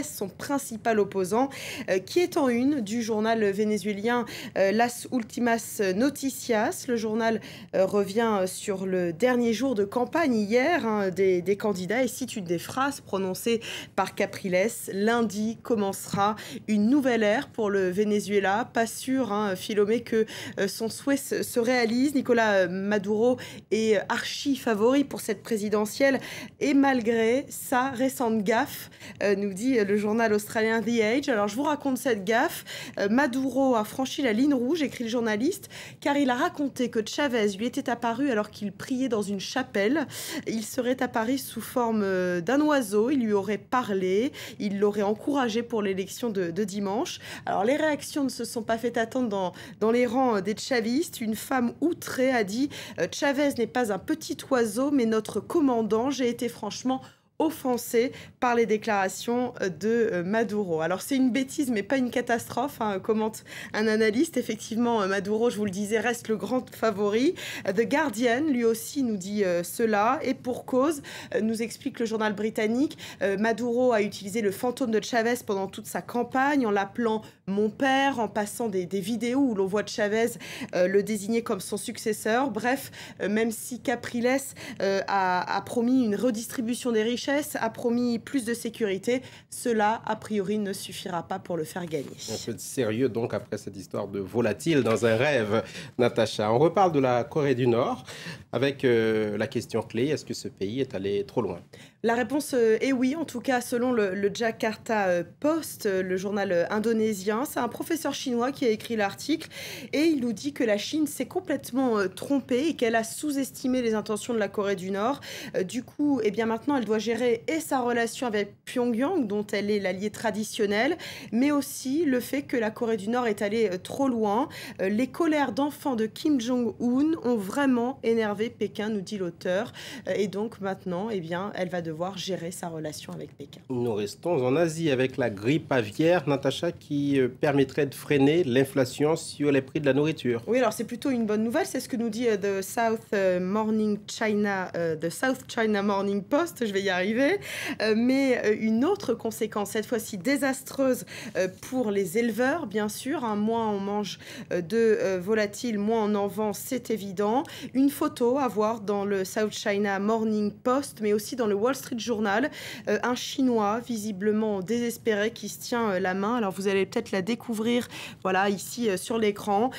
son principal opposant, qui est en une du journal vénézuélien Las Últimas Noticias. Le journal revient sur le dernier jour de campagne hier des candidats et cite une des phrases prononcées par Capriles. Lundi commencera une nouvelle ère pour le Venezuela. Pas sûr, Philomé, que son souhait se réalise. Nicolas Maduro est archi favori pour cette présidentielle et malgré sa récente gaffe, nous dit le journal australien The Age. Alors je vous raconte cette gaffe. Maduro a franchi la ligne rouge, écrit le journaliste, car il a raconté que Chavez lui était apparu alors qu'il priait dans une chapelle. Il serait apparu sous forme d'un oiseau, il lui aurait parlé, il l'aurait encouragé pour l'élection de dimanche. Alors les réactions ne se sont pas fait attendre dans les rangs des chavistes. Une femme outrée a dit « Chavez n'est pas un petit oiseau, mais notre commandant. J'ai été franchement offensé par les déclarations de Maduro. » Alors c'est une bêtise mais pas une catastrophe, commente un analyste. Effectivement, Maduro, je vous le disais, reste le grand favori. The Guardian, lui aussi, nous dit cela. Et pour cause, nous explique le journal britannique, Maduro a utilisé le fantôme de Chavez pendant toute sa campagne en l'appelant « mon père », en passant des vidéos où l'on voit Chavez le désigner comme son successeur. Bref, même si Capriles a promis une redistribution des richesses, a promis plus de sécurité, cela, a priori, ne suffira pas pour le faire gagner. Un peu de sérieux, donc, après cette histoire de volatile dans un rêve, Natacha. On reparle de la Corée du Nord avec la question clé, est-ce que ce pays est allé trop loin? La réponse est oui, en tout cas selon le Jakarta Post, le journal indonésien. C'est un professeur chinois qui a écrit l'article et il nous dit que la Chine s'est complètement trompée et qu'elle a sous-estimé les intentions de la Corée du Nord. Du coup, eh bien maintenant, elle doit gérer et sa relation avec Pyongyang, dont elle est l'alliée traditionnelle, mais aussi le fait que la Corée du Nord est allée trop loin. Les colères d'enfants de Kim Jong-un ont vraiment énervé Pékin, nous dit l'auteur. Et donc maintenant, eh bien, elle va devoir gérer sa relation avec Pékin. Nous restons en Asie avec la grippe aviaire, Natacha, qui permettrait de freiner l'inflation sur les prix de la nourriture. Oui, alors c'est plutôt une bonne nouvelle, c'est ce que nous dit The South China Morning Post, je vais y arriver. Mais une autre conséquence, cette fois-ci désastreuse pour les éleveurs, bien sûr. Moins on mange de volatiles, moins on en vend, c'est évident. Une photo à voir dans le South China Morning Post, mais aussi dans le Wall Street Journal. Un Chinois, visiblement désespéré, qui se tient la main. Alors vous allez peut-être la découvrir, voilà, ici sur l'écran.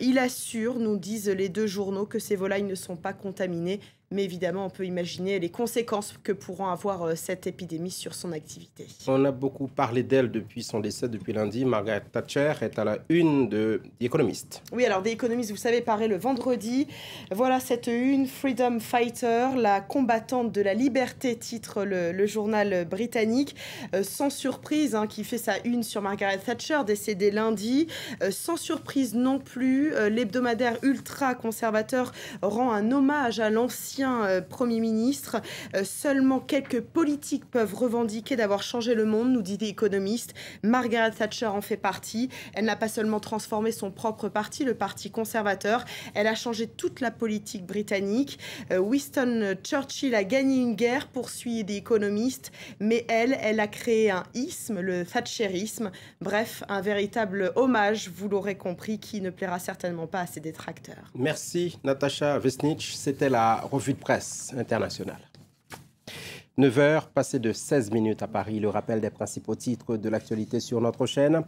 Il assure, nous disent les deux journaux, que ces volailles ne sont pas contaminées. Mais évidemment, on peut imaginer les conséquences que pourront avoir cette épidémie sur son activité. On a beaucoup parlé d'elle depuis son décès, depuis lundi. Margaret Thatcher est à la une de The Economist. Oui, alors The Economist, vous savez, paraît le vendredi. Voilà cette une, Freedom Fighter, la combattante de la liberté, titre le journal britannique. Sans surprise, qui fait sa une sur Margaret Thatcher, décédée lundi. Sans surprise non plus, l'hebdomadaire ultra-conservateur rend un hommage à l'ancien Premier ministre. Seulement quelques politiques peuvent revendiquer d'avoir changé le monde, nous dit The Economist. Margaret Thatcher en fait partie. Elle n'a pas seulement transformé son propre parti, le parti conservateur, elle a changé toute la politique britannique. Winston Churchill a gagné une guerre, poursuit The Economist, mais elle a créé un isme, le thatcherisme. Bref, un véritable hommage, vous l'aurez compris, qui ne plaira certainement pas à ses détracteurs. Merci Natacha Vesnic, c'était la revue de presse internationale. 9h, passé de 16 minutes à Paris, le rappel des principaux titres de l'actualité sur notre chaîne.